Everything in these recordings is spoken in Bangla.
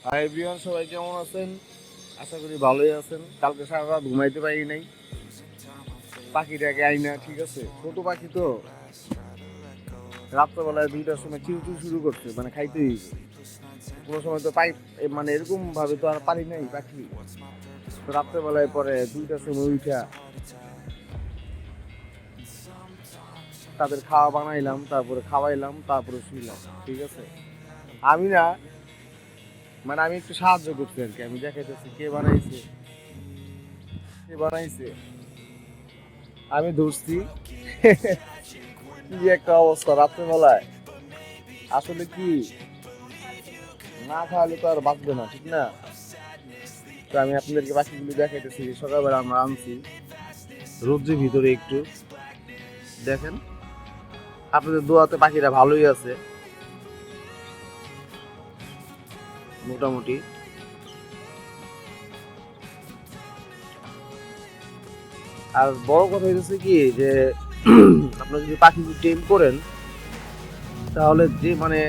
হাই এভরিওয়ান, সবাই কেমন আছেন? আশা করি ভালোই আছেন। কালকে সারা রাত ঘুমাইতে পারি নাই, পাখিটাকে আই না। ঠিক আছে, ছোট পাখি তো রাত্রেবেলায় 2টার সময় চিরচির শুরু করছে, মানে খাইতেই কোনো সময় তো পাই, মানে এরকম ভাবে তো আর পারি নাই পাখি। তো রাত্রেবেলায় পরে 2টার সময় উঠা তাদের খাওয়া বানাইলাম, তারপরে খাওয়াইলাম, তারপরে শুইলাম। ঠিক আছে, আমি না, মানে আমি একটু সাহায্য করছি আর কি। আমি দেখাইতেছি কে বানাইছে, কে বানাইছে। আমি ধরছি। কি একটা অবস্থা রাত্রেবেলায়, আসলে কি না খাওয়ালে তো আর বাঁচবে না, ঠিক না? তো আমি আপনাদেরকে পাখিগুলো দেখাইতেছি। সকালবেলা আমরা আনছি রোদ্রের ভিতরে, একটু দেখেন। আপনাদের দোয়াতে পাখিরা ভালোই আছে মোটামুটি। আর বড় কথা হইতেছে কি যে আপনারা যদি পাখি টেম করেন, তাহলে যে মানে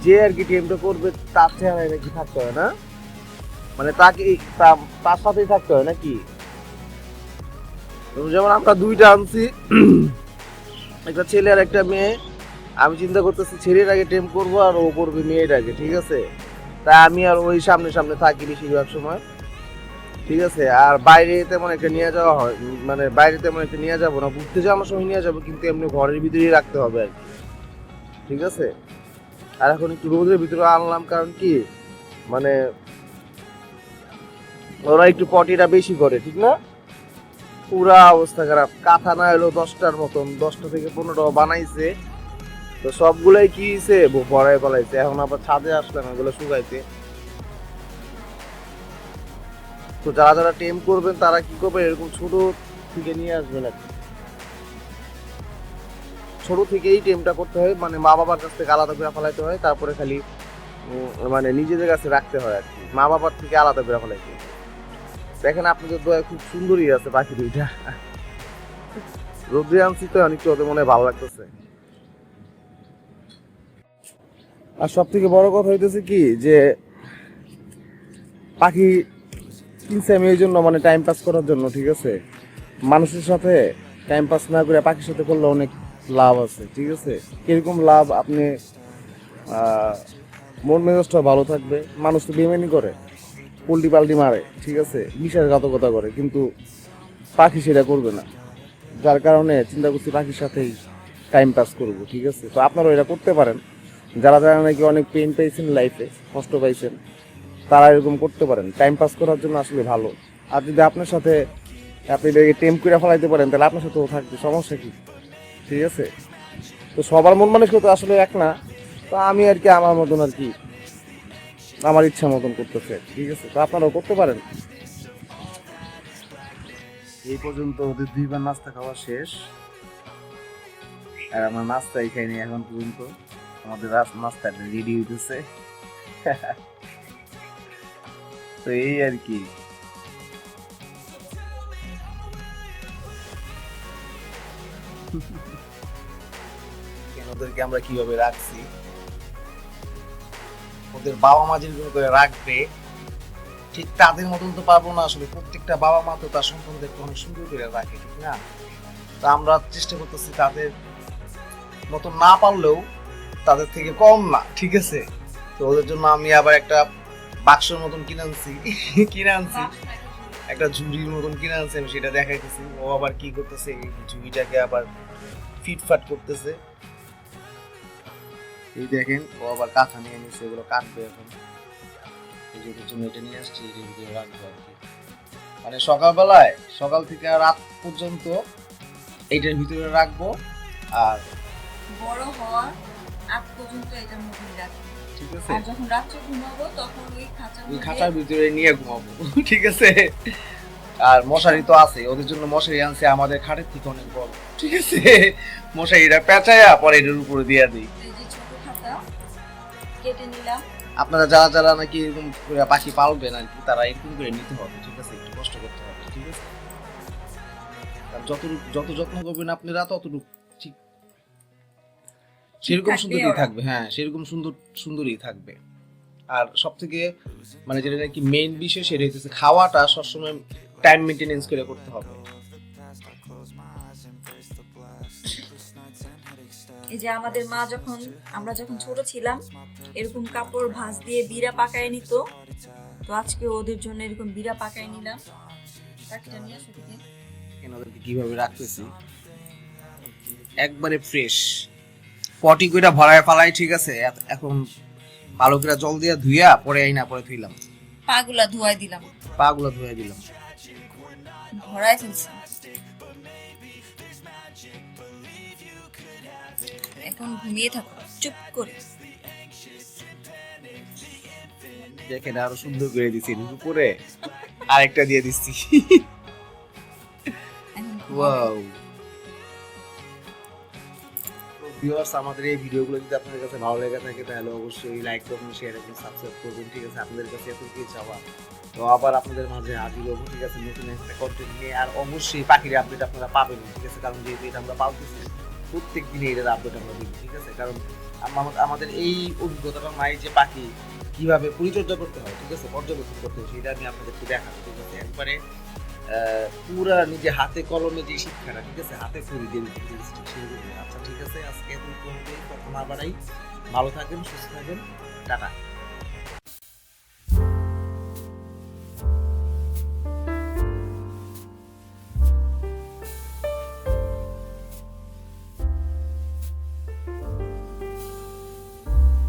যে আর কি টেমটা করবে তার চেহারায় নাকি থাকতে হয় না, মানে তাকে তার সাথেই থাকতে হয় নাকি। যেমন আমরা 2টা আনছি, একটা ছেলে আর একটা মেয়ে। আমি চিন্তা করতেছি ছেলের আগে টেম করব আর ও করবে মেয়ের আগে। ঠিক আছে, তাই আমি আর ওই সামনে সামনে থাকি বেশিরভাগ সময়। ঠিক আছে, আর বাইরে তেমন একটা নিয়ে যাওয়া হয়, মানে বাইরে তেমন একটা নিয়ে যাবো না। ঘুরতে যাওয়ার সময় নিয়ে যাবো, কিন্তু এমনি ঘরের ভিতরেই রাখতে হবে আর কি। ঠিক আছে, আর এখন একটু রোদের ভিতরে আনলাম, কারণ কি মানে ওরা একটু পটিটা বেশি করে, ঠিক না? পুরা অবস্থা খারাপ। কাঁথা না হলো 10টার মতন, 10টা থেকে 15টা বানাইছে। তো সবগুলাই কি হয়েছে, ভরায় ফেলাইছে। এখন আবার ছাদে আসলাম এগুলো শুকাইতে। তো যারা যারা টেম করবেন তারা কি করবেন, এরকম ছোট থেকে নিয়ে আসবেন আর কি। ছোট থেকেই টেমটা করতে হয়, মানে মা বাবার কাছ থেকে আলাদা করে ফেলাইতে হয়, তারপরে খালি মানে নিজেদের কাছে রাখতে হয় আর কি, মা বাবার থেকে আলাদা করে ফেলাইতে। দেখেন আপনাদের দোয়া খুব সুন্দরই আছে পাখি 2টা। রোদ্রে আনছি তো অনেকটা, ওদের মনে হয় ভালো লাগতেছে। আর সব থেকে বড় কথা হইতেছে কি যে পাখি কিনছি আমি এই জন্য, মানে টাইম পাস করার জন্য। ঠিক আছে, মানুষের সাথে টাইম পাস না করে পাখির সাথে করলে অনেক লাভ আছে। ঠিক আছে, কিরকম লাভ? আপনি মন মেজাজটা ভালো থাকবে। মানুষ তো বেমানি করে, পোল্টি পাল্টি মারে, ঠিক আছে, বিশ্বাসঘাতকতা করে, কিন্তু পাখি সেটা করবে না। যার কারণে চিন্তা করছি পাখির সাথেই টাইম পাস করব। ঠিক আছে, তো আপনারাও এটা করতে পারেন। যারা যারা নাকি অনেক পেইন পাইছেন লাইফে, কষ্ট পাইছেন, তারা এরকম করতে পারেন। টাইম পাস করার জন্য আসলে ভালো। আর যদি আপনার সাথে আপনি টেম করে ফেলাইতে পারেন, তাহলে আপনার সাথেও থাকবে, সমস্যা কি? ঠিক আছে, তো সবার মন মানসিকতা আসলে এক না। তো আমি আর কি আমার মতন আর কি, আমার ইচ্ছা মতন করতেছে। ঠিক আছে, তো আপনারাও করতে পারেন। এই পর্যন্ত ওদের 2বার নাস্তা খাওয়া শেষ, আর আমরা নাস্তাই খাইনি এখন পর্যন্ত। আমাদের নাস্তা রেডি হইতেছে। তো এই আর কি। ওদেরকে আমরা কিভাবে রাখছি, ওদের বাবা মা যেরকম করে রাখবে ঠিক তাদের মতন তো পারবো না আসলে। প্রত্যেকটা বাবা মা তো তার সন্তানদেরকে অনেক সুন্দর করে রাখে, ঠিক না? তো আমরা চেষ্টা করতেছি তাদের মতন না পারলেও তাদের থেকে কম না। ঠিক আছে, তো ওদের জন্য আমি আবার একটা বাক্সের মতন কিনে আনছি। কিনে আনছি একটা ঝুড়ির মতন কিনে আনছি, আমি সেটা দেখাইতেছি। ও আবার কি করতেছে, এই ঝুড়িটাকে আবার ফিটফাট করতেছে। এই দেখেন, ও আবার কাঁথা নিয়ে নিচ্ছে, এগুলো কাটবে এখন। এই যে জন্য এটা নিয়ে আসছি, এটার ভিতরে রাখবো আর কি। মানে সকালবেলায়, সকাল থেকে রাত পর্যন্ত এইটার ভিতরে রাখবো। আর বড় হওয়ার আগ পর্যন্ত এটার মধ্যে রাখবো। ঠিক আছে, আর যখন রাত্রে ঘুমাবো তখন ওই খাঁচার ভিতরে নিয়ে ঘুমাবো। ঠিক আছে, আর মশারি তো আছে, ওদের জন্য মশারি আনছে আমাদের খাটের থেকে অনেক বড়। ঠিক আছে, মশারিটা পেঁচায়া পরে এটার উপরে দিয়ে দিই। এই যে ছোট খাঁচা কেটে নিলাম। আপনারা যারা যারা নাকি এরকম পাখি পালবেন আর কি, তারা এরকম করে নিতে হবে। ঠিক আছে, একটু কষ্ট করতে হবে। ঠিক আছে, যত যত্ন করবেন আপনারা, ততটুকু ঠিক সেরকম সুন্দরই থাকবে। হ্যাঁ, সেরকম সুন্দরই থাকবে। আর সব থেকে মানে যেটা নাকি মেইন বিষয় সেটা হচ্ছে খাওয়াটা সবসময় টাইম মেনটেনেন্স করে করতে হবে। এই যে আমাদের মা আমরা যখন ছোট ছিলাম এরকম কাপড় ভাঁজ দিয়ে বিড়া পাকায় নিত, তো আজকে ওদের জন্য এরকম বিড়া পাকায় নিলাম। পাখিটা নিয়ে আসো দিকে। ওদেরকে কিভাবে রাখতেছি একবারে ফ্রেশ, পটি কইরা ভরায় ফালাই, ঠিক আছে। এখন ভালো করে জল দিয়ে ধুইয়া পরে আইনা পরে ধুইলাম, পাগুলা ধুয়াই দিলাম, পাগুলো ধুয়ে দিলাম, ভরায় ফেলছি। এখন ঘুমিয়ে থাকো চুপ করে। দেখেন আরো সুন্দর করে দিছি উপরে, আরেকটা দিয়ে দিচ্ছি। ওয়াও ভিউয়ার্স, আমাদের এই ভিডিওগুলো যদি আপনাদের কাছে ভালো লেগে থাকে তাহলে অবশ্যই লাইক করবেন, শেয়ার এবং সাবস্ক্রাইব করবেন, ঠিক আছে। আপনাদের কাছে এতটুকুই চাওয়া। তো আবার আপনাদের মাঝে হাজির হবো, ঠিক আছে, নতুন একটা কন্টেন্ট নিয়ে। আর অবশ্যই পাখির আপডেট আপনারা পাবেন, ঠিক আছে, কারণ যেহেতু এটা আমরা পালতেছি প্রত্যেক দিনে এটার আপডেট আমরা দিই, ঠিক আছে। কারণ আমাদের এই অভিজ্ঞতাটা নাই যে পাখি কিভাবে পরিচর্যা করতে হয়, ঠিক আছে, পর্যবেক্ষণ করতে হয়, সেটা আমি আপনাদেরকে দেখাবো, ঠিক আছে। একবারে পুরা নিজে হাতে কলমে যে শিক্ষাটা, ঠিক আছে, হাতে করে দিয়ে দিতে, আচ্ছা ঠিক আছে। আজকে এত কথা না বাড়াই, ভালো থাকেন, সুস্থ থাকেন, টাটা।